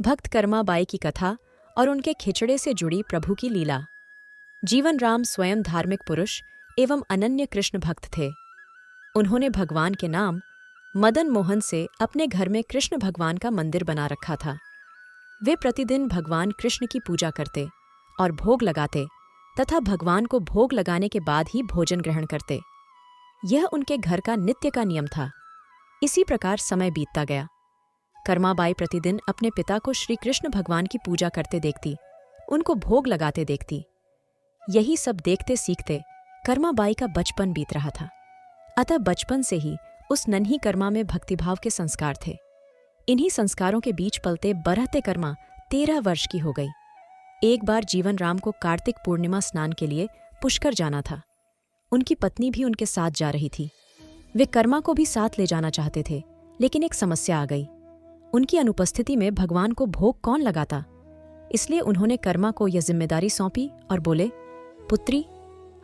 भक्त कर्मा बाई की कथा और उनके खिचड़े से जुड़ी प्रभु की लीला। जीवन राम स्वयं धार्मिक पुरुष एवं अनन्य कृष्ण भक्त थे। उन्होंने भगवान के नाम मदन मोहन से अपने घर में कृष्ण भगवान का मंदिर बना रखा था। वे प्रतिदिन भगवान कृष्ण की पूजा करते और भोग लगाते तथा भगवान को भोग लगाने के बाद ही भोजन ग्रहण करते। यह उनके घर का नित्य का नियम था। इसी प्रकार समय बीतता गया। कर्माबाई प्रतिदिन अपने पिता को श्री कृष्ण भगवान की पूजा करते देखती, उनको भोग लगाते देखती। यही सब देखते सीखते कर्माबाई का बचपन बीत रहा था। अतः बचपन से ही उस नन्ही कर्मा में भक्तिभाव के संस्कार थे। इन्हीं संस्कारों के बीच पलते बरहते कर्मा 13 वर्ष की हो गई। एक बार जीवन राम को कार्तिक पूर्णिमा स्नान के लिए पुष्कर जाना था। उनकी पत्नी भी उनके साथ जा रही थी। वे कर्मा को भी साथ ले जाना चाहते थे, लेकिन एक समस्या आ गई। उनकी अनुपस्थिति में भगवान को भोग कौन लगाता? इसलिए उन्होंने कर्मा को यह जिम्मेदारी सौंपी और बोले, पुत्री,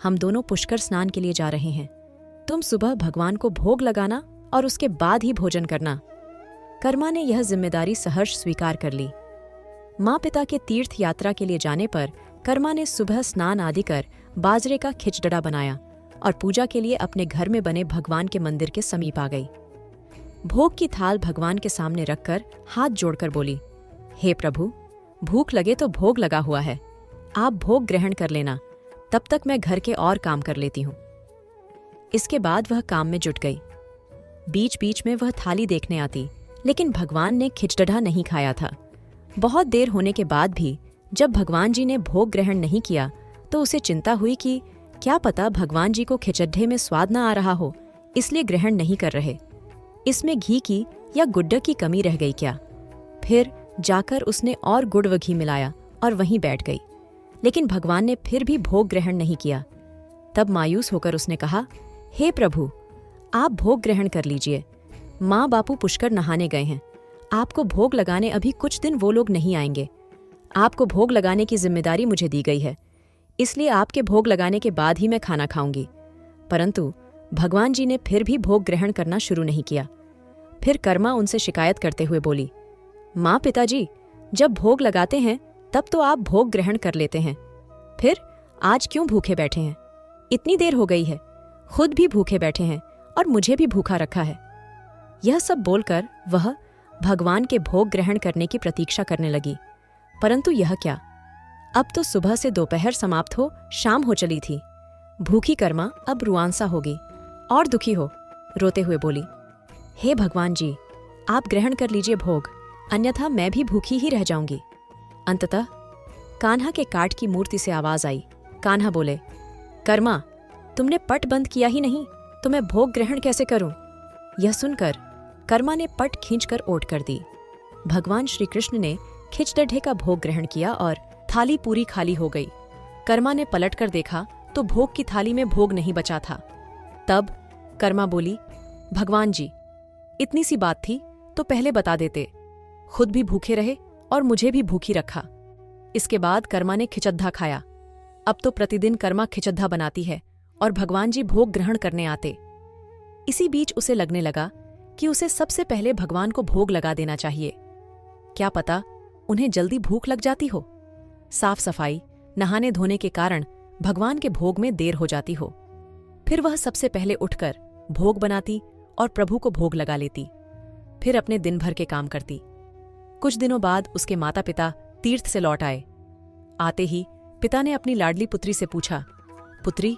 हम दोनों पुष्कर स्नान के लिए जा रहे हैं। तुम सुबह भगवान को भोग लगाना और उसके बाद ही भोजन करना। कर्मा ने यह जिम्मेदारी सहर्ष स्वीकार कर ली। माँ पिता के तीर्थ यात्रा के लिए जाने पर कर्मा ने सुबह स्नान आदि कर बाजरे का खिचड़ा बनाया और पूजा के लिए अपने घर में बने भगवान के मंदिर के समीप आ गई। भोग की थाल भगवान के सामने रखकर हाथ जोड़कर बोली, हे प्रभु, भूख लगे तो भोग लगा हुआ है, आप भोग ग्रहण कर लेना, तब तक मैं घर के और काम कर लेती हूँ। इसके बाद वह काम में जुट गई। बीच बीच में वह थाली देखने आती, लेकिन भगवान ने खिचड़ा नहीं खाया था। बहुत देर होने के बाद भी जब भगवान जी ने भोग ग्रहण नहीं किया तो उसे चिंता हुई कि क्या पता भगवान जी को खिचड्ढे में स्वाद न आ रहा हो, इसलिए ग्रहण नहीं कर रहे। इसमें घी की या गुड्ड की कमी रह गई क्या? फिर जाकर उसने और गुड़ व घी मिलाया और वहीं बैठ गई, लेकिन भगवान ने फिर भी भोग ग्रहण नहीं किया। तब मायूस होकर उसने कहा, हे प्रभु, आप भोग ग्रहण कर लीजिए। माँ बापू पुष्कर नहाने गए हैं, आपको भोग लगाने अभी कुछ दिन वो लोग नहीं आएंगे। आपको भोग लगाने की जिम्मेदारी मुझे दी गई है, इसलिए आपके भोग लगाने के बाद ही मैं खाना खाऊंगी। परंतु भगवान जी ने फिर भी भोग ग्रहण करना शुरू नहीं किया। फिर कर्मा उनसे शिकायत करते हुए बोली, माँ पिताजी, जब भोग लगाते हैं तब तो आप भोग ग्रहण कर लेते हैं, फिर आज क्यों भूखे बैठे हैं? इतनी देर हो गई है, खुद भी भूखे बैठे हैं और मुझे भी भूखा रखा है। यह सब बोलकर वह भगवान के भोग ग्रहण करने की प्रतीक्षा करने लगी। परंतु यह क्या, अब तो सुबह से दोपहर समाप्त हो शाम हो चली थी। भूखी कर्मा अब रुआंसा होगी और दुखी हो रोते हुए बोली, हे भगवान जी, आप ग्रहण कर लीजिए भोग, अन्यथा मैं भी भूखी ही रह जाऊंगी। अंततः कान्हा के काठ की मूर्ति से आवाज आई। कान्हा बोले, कर्मा, तुमने पट बंद किया ही नहीं तो मैं भोग ग्रहण कैसे करूं? यह सुनकर कर्मा ने पट खींचकर ओट कर दी। भगवान श्री कृष्ण ने खिचड्ढे का भोग ग्रहण किया और थाली पूरी खाली हो गई। कर्मा ने पलटकर देखा तो भोग की थाली में भोग नहीं बचा था। तब कर्मा बोली, भगवान जी, इतनी सी बात थी तो पहले बता देते, खुद भी भूखे रहे और मुझे भी भूखी रखा। इसके बाद कर्मा ने खिचड्ढा खाया। अब तो प्रतिदिन कर्मा खिचड्ढा बनाती है और भगवान जी भोग ग्रहण करने आते। इसी बीच उसे लगने लगा कि उसे सबसे पहले भगवान को भोग लगा देना चाहिए। क्या पता उन्हें जल्दी भूख लग जाती हो, साफ सफाई नहाने धोने के कारण भगवान के भोग में देर हो जाती हो। फिर वह सबसे पहले उठकर भोग बनाती और प्रभु को भोग लगा लेती, फिर अपने दिन भर के काम करती। कुछ दिनों बाद उसके माता पिता तीर्थ से लौट आए। आते ही पिता ने अपनी लाडली पुत्री से पूछा, पुत्री,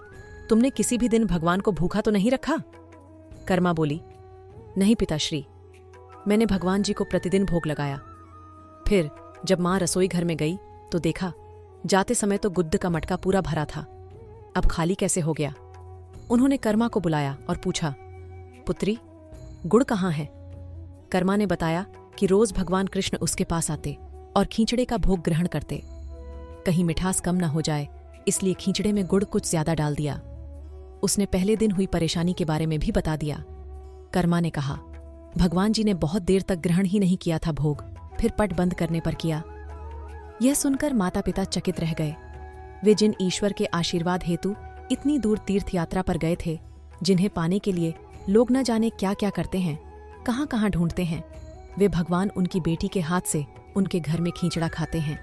तुमने किसी भी दिन भगवान को भूखा तो नहीं रखा? कर्मा बोली, नहीं पिताश्री, मैंने भगवान जी को प्रतिदिन भोग लगाया। फिर जब माँ रसोई घर में गई तो देखा जाते समय तो गुद्द का मटका पूरा भरा था, अब खाली कैसे हो गया? उन्होंने कर्मा को बुलाया और पूछा, पुत्री, गुड़ कहाँ है? कर्मा ने बताया कि रोज भगवान कृष्ण उसके पास आते और खींचड़े का भोग ग्रहण करते। कहीं मिठास कम न हो जाए इसलिए खींचड़े में गुड़ कुछ ज्यादा डाल दिया। उसने पहले दिन हुई परेशानी के बारे में भी बता दिया। कर्मा ने कहा, भगवान जी ने बहुत देर तक ग्रहण ही नहीं किया था भोग, फिर पट बंद करने पर किया। यह सुनकर माता पिता चकित रह गए। वे जिन ईश्वर के आशीर्वाद हेतु इतनी दूर तीर्थ यात्रा पर गए थे, जिन्हें पाने के लिए लोग न जाने क्या क्या करते हैं, कहाँ कहाँ ढूंढते हैं, वे भगवान उनकी बेटी के हाथ से उनके घर में खींचड़ा खाते हैं।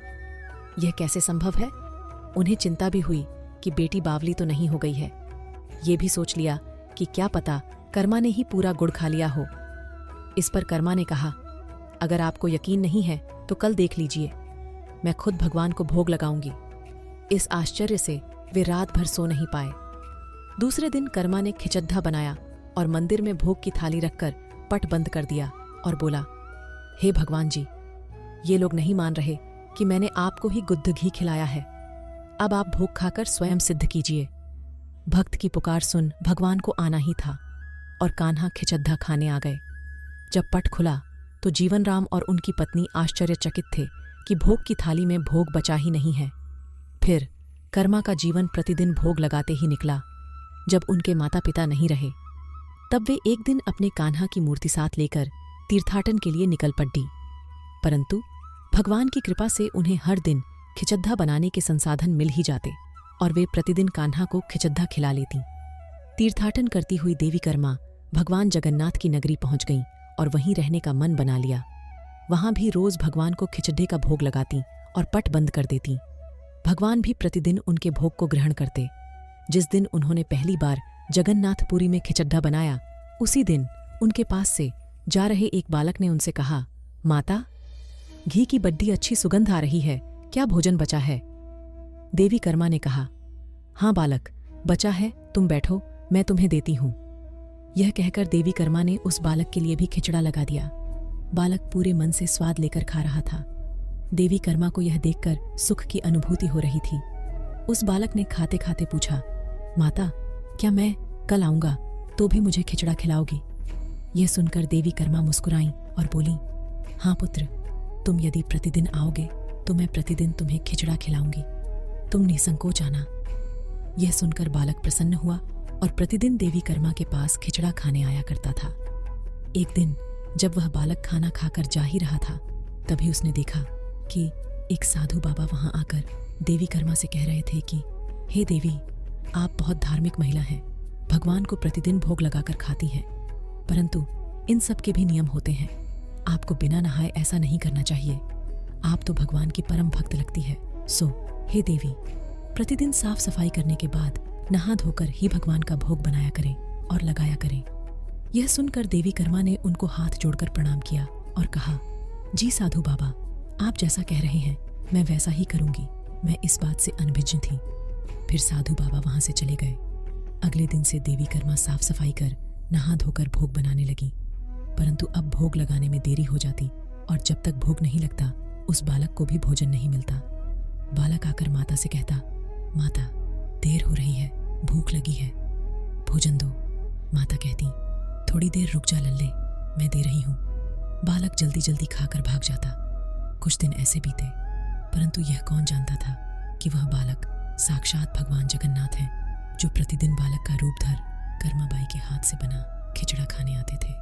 यह कैसे संभव है? उन्हें चिंता भी हुई कि बेटी बावली तो नहीं हो गई है। ये भी सोच लिया कि क्या पता कर्मा ने ही पूरा गुड़ खा लिया हो। इस पर कर्मा ने कहा, अगर आपको यकीन नहीं है तो कल देख लीजिए, मैं खुद भगवान को भोग लगाऊंगी। इस आश्चर्य से वे रात भर सो नहीं पाए। दूसरे दिन कर्मा ने खिचड्ढा बनाया और मंदिर में भोग की थाली रखकर पट बंद कर दिया और बोला, हे भगवान जी, ये लोग नहीं मान रहे कि मैंने आपको ही गुद्ध घी खिलाया है। अब आप भोग खाकर स्वयं सिद्ध कीजिए। भक्त की पुकार सुन भगवान को आना ही था और कान्हा खिचड्ढा खाने आ गए। जब पट खुला तो जीवन राम और उनकी पत्नी आश्चर्यचकित थे कि भोग की थाली में भोग बचा ही नहीं है। फिर कर्मा का जीवन प्रतिदिन भोग लगाते ही निकला। जब उनके माता पिता नहीं रहे तब वे एक दिन अपने कान्हा की मूर्ति साथ लेकर तीर्थाटन के लिए निकल पड़ी। परंतु भगवान की कृपा से उन्हें हर दिन खिचड्ढा बनाने के संसाधन मिल ही जाते और वे प्रतिदिन कान्हा को खिचड्ढा खिला लेती। तीर्थाटन करती हुई देवी कर्मा भगवान जगन्नाथ की नगरी पहुंच गईं और वहीं रहने का मन बना लिया। वहां भी रोज भगवान को खिचड्ढे का भोग लगाती और पट बंद कर देती। भगवान भी प्रतिदिन उनके भोग को ग्रहण करते। जिस दिन उन्होंने पहली बार जगन्नाथपुरी में खिचड्ढा बनाया, उसी दिन उनके पास से जा रहे एक बालक ने उनसे कहा, माता, घी की बड्डी अच्छी सुगंध आ रही है, क्या भोजन बचा है? देवी कर्मा ने कहा, हाँ बालक, बचा है, तुम बैठो, मैं तुम्हें देती हूं। यह कहकर देवी कर्मा ने उस बालक के लिए भी खिचड़ा लगा दिया। बालक पूरे मन से स्वाद लेकर खा रहा था। देवी कर्मा को यह देखकर सुख की अनुभूति हो रही थी। उस बालक ने खाते खाते पूछा, माता, क्या मैं कल आऊंगा तो भी मुझे खिचड़ा खिलाओगी? यह सुनकर देवी कर्मा मुस्कुराईं और बोली, हाँ पुत्र, तुम यदि प्रतिदिन आओगे तो मैं प्रतिदिन तुम्हें खिचड़ा खिलाऊंगी, तुम निसंकोच आना। यह सुनकर बालक प्रसन्न हुआ और प्रतिदिन देवी कर्मा के पास खिचड़ा खाने आया करता था। एक दिन जब वह बालक खाना खाकर जा ही रहा था, तभी उसने देखा कि एक साधु बाबा वहां आकर देवी कर्मा से कह रहे थे कि हे देवी, आप बहुत धार्मिक महिला हैं, भगवान को प्रतिदिन भोग लगाकर खाती हैं, परंतु इन सब के भी नियम होते हैं। आपको बिना नहाए ऐसा नहीं करना चाहिए। आप तो भगवान की परम भक्त लगती है। सो हे देवी, प्रतिदिन साफ सफाई करने के बाद नहा धोकर ही भगवान का भोग बनाया करें और लगाया करें। यह सुनकर देवी कर्मा ने उनको हाथ जोड़कर प्रणाम किया और कहा, जी साधु बाबा, आप जैसा कह रहे हैं मैं वैसा ही करूंगी, मैं इस बात से अनभिज्ञ थी। फिर साधु बाबा वहां से चले गए। अगले दिन से देवी कर्मा साफ सफाई कर नहा धोकर भोग बनाने लगी, परंतु अब भोग लगाने में देरी हो जाती और जब तक भोग नहीं लगता उस बालक को भी भोजन नहीं मिलता। बालक आकर माता से कहता, माता, देर हो रही है, भूख लगी है, भोजन दो। माता कहती, थोड़ी देर रुक जा लल्ले, मैं दे रही हूँ। बालक जल्दी जल्दी खाकर भाग जाता। कुछ दिन ऐसे बीते, परंतु यह कौन जानता था कि वह बालक साक्षात भगवान जगन्नाथ हैं, जो प्रतिदिन बालक का रूप धर कर्माबाई के हाथ से बना खिचड़ा खाने आते थे।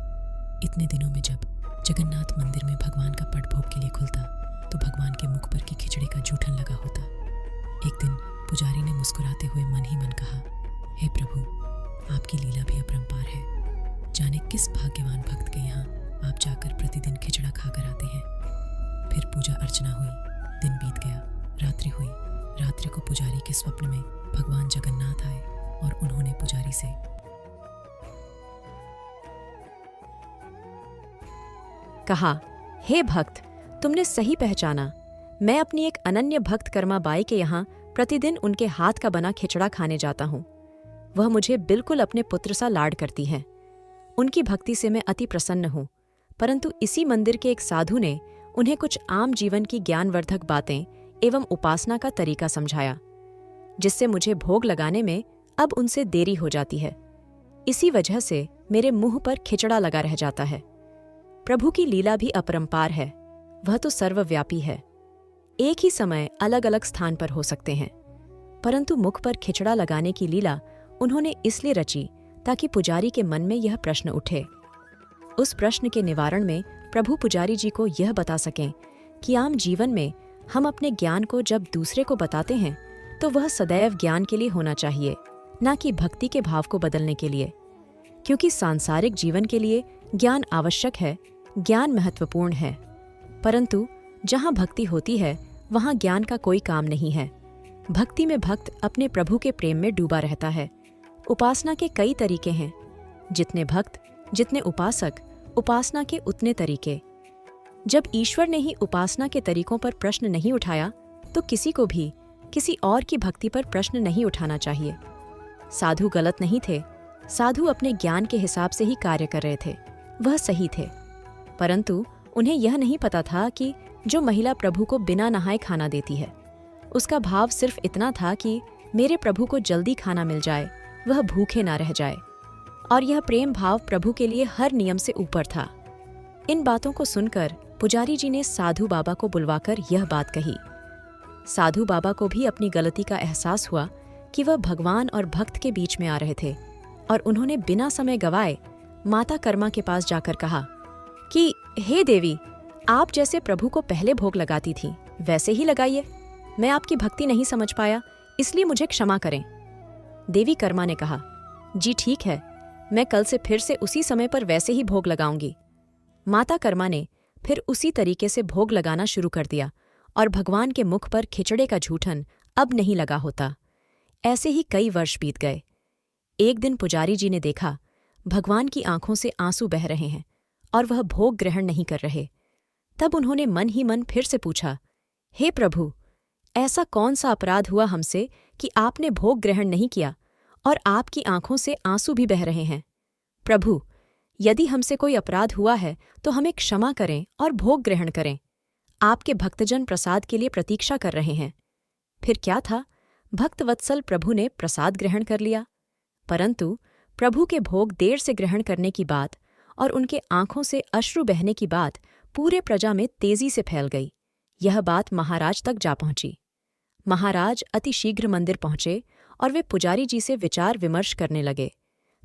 इतने दिनों में जब जगन्नाथ मंदिर में भगवान का पट भोग के लिए खुलता तो भगवान के मुख पर की खिचड़ी का जूठन लगा होता। एक दिन पुजारी ने मुस्कुराते हुए मन ही मन कहा, हे प्रभु, आपकी लीला भी अपरंपार है, जाने किस भाग्यवान भक्त के यहाँ आप जाकर प्रतिदिन खिचड़ा खाकर आते हैं। फिर पूजा अर्चना हुई, दिन बीत गया, रात्रि हुई। रात्रि को पुजारी के स्वप्न में भगवान जगन्नाथ आए और उन्होंने पुजारी से कहा, हे भक्त, तुमने सही पहचाना, मैं अपनी एक अनन्य भक्त कर्माबाई के यहाँ प्रतिदिन उनके हाथ का बना खिचड़ा खाने जाता हूँ। वह मुझे बिल्कुल अपने पुत्र सा लाड करती हैं। उनकी भक्ति से मैं अति प्रसन्न हूँ, परंतु इसी मंदिर के एक साधु ने उन्हें कुछ आम जीवन की ज्ञानवर्धक बातें एवं उपासना का तरीका समझाया, जिससे मुझे भोग लगाने में अब उनसे देरी हो जाती है। इसी वजह से मेरे मुंह पर खिचड़ा लगा रह जाता है। प्रभु की लीला भी अपरंपार है, वह तो सर्वव्यापी है। एक ही समय अलग अलग स्थान पर हो सकते हैं, परंतु मुख पर खिचड़ा लगाने की लीला उन्होंने इसलिए रची ताकि पुजारी के मन में यह प्रश्न उठे। उस प्रश्न के निवारण में प्रभु पुजारी जी को यह बता सकें कि आम जीवन में हम अपने ज्ञान को जब दूसरे को बताते हैं तो वह सदैव ज्ञान के लिए होना चाहिए, न कि भक्ति के भाव को बदलने के लिए। क्योंकि सांसारिक जीवन के लिए ज्ञान आवश्यक है, ज्ञान महत्वपूर्ण है, परंतु जहाँ भक्ति होती है वहाँ ज्ञान का कोई काम नहीं है। भक्ति में भक्त अपने प्रभु के प्रेम में डूबा रहता है। उपासना के कई तरीके हैं। जितने भक्त, जितने उपासक, उपासना के उतने तरीके। जब ईश्वर ने ही उपासना के तरीकों पर प्रश्न नहीं उठाया तो किसी को भी किसी और की भक्ति पर प्रश्न नहीं उठाना चाहिए। साधु गलत नहीं थे। साधु अपने ज्ञान के हिसाब से ही कार्य कर रहे थे, वह सही थे। परंतु उन्हें यह नहीं पता था कि जो महिला प्रभु को बिना नहाए खाना देती है, उसका भाव सिर्फ इतना था कि मेरे प्रभु को जल्दी खाना मिल जाए, वह भूखे ना रह जाए। और यह प्रेम भाव प्रभु के लिए हर नियम से ऊपर था। इन बातों को सुनकर पुजारी जी ने साधु बाबा को बुलवाकर यह बात कही। साधु बाबा को भी अपनी गलती का एहसास हुआ कि वह भगवान और भक्त के बीच में आ रहे थे, और उन्होंने बिना समय गवाए माता कर्मा के पास जाकर कहा कि हे देवी, आप जैसे प्रभु को पहले भोग लगाती थी वैसे ही लगाइए। मैं आपकी भक्ति नहीं समझ पाया, इसलिए मुझे क्षमा करें। देवी कर्मा ने कहा, जी ठीक है, मैं कल से फिर से उसी समय पर वैसे ही भोग लगाऊंगी। माता कर्मा ने फिर उसी तरीके से भोग लगाना शुरू कर दिया और भगवान के मुख पर खिचड़े का झूठन अब नहीं लगा होता। ऐसे ही कई वर्ष बीत गए। एक दिन पुजारी जी ने देखा भगवान की आंखों से आंसू बह रहे हैं और वह भोग ग्रहण नहीं कर रहे। तब उन्होंने मन ही मन फिर से पूछा, हे प्रभु, ऐसा कौन सा अपराध हुआ हमसे कि आपने भोग ग्रहण नहीं किया और आपकी आंखों से आंसू भी बह रहे हैं? प्रभु, यदि हमसे कोई अपराध हुआ है तो हमें क्षमा करें और भोग ग्रहण करें। आपके भक्तजन प्रसाद के लिए प्रतीक्षा कर रहे हैं। फिर क्या था, भक्तवत्सल प्रभु ने प्रसाद ग्रहण कर लिया, परंतु प्रभु के भोग देर से ग्रहण करने की बात और उनके आंखों से अश्रु बहने की बात पूरे प्रजा में तेजी से फैल गई। यह बात महाराज तक जा पहुंची। महाराज अति शीघ्र मंदिर पहुंचे और वे पुजारी जी से विचार विमर्श करने लगे।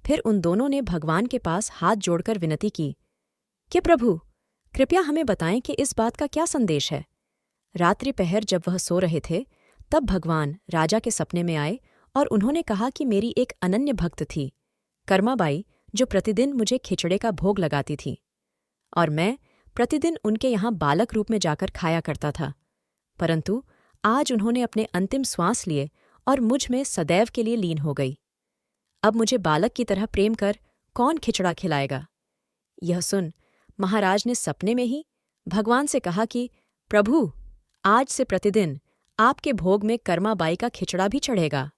फिर उन दोनों ने भगवान के पास हाथ जोड़कर विनती की कि प्रभु, कृपया हमें बताएं कि इस बात का क्या संदेश है। रात्रि पहर जब वह सो रहे थे तब भगवान राजा के सपने में आए और उन्होंने कहा कि मेरी एक अनन्य भक्त थी, कर्माबाई, जो प्रतिदिन मुझे खिचड़े का भोग लगाती थी, और मैं प्रतिदिन उनके यहाँ बालक रूप में जाकर खाया करता था। परंतु आज उन्होंने अपने अंतिम श्वास लिए और मुझ में सदैव के लिए लीन हो गई। अब मुझे बालक की तरह प्रेम कर कौन खिचड़ा खिलाएगा? यह सुन महाराज ने सपने में ही भगवान से कहा कि प्रभु, आज से प्रतिदिन आपके भोग में कर्माबाई का खिचड़ा भी चढ़ेगा।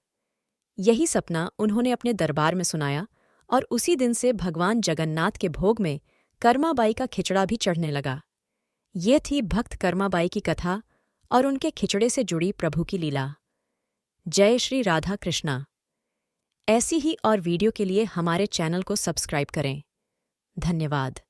यही सपना उन्होंने अपने दरबार में सुनाया और उसी दिन से भगवान जगन्नाथ के भोग में कर्माबाई का खिचड़ा भी चढ़ने लगा। ये थी भक्त कर्माबाई की कथा और उनके खिचड़े से जुड़ी प्रभु की लीला। जय श्री राधा कृष्णा। ऐसी ही और वीडियो के लिए हमारे चैनल को सब्सक्राइब करें। धन्यवाद।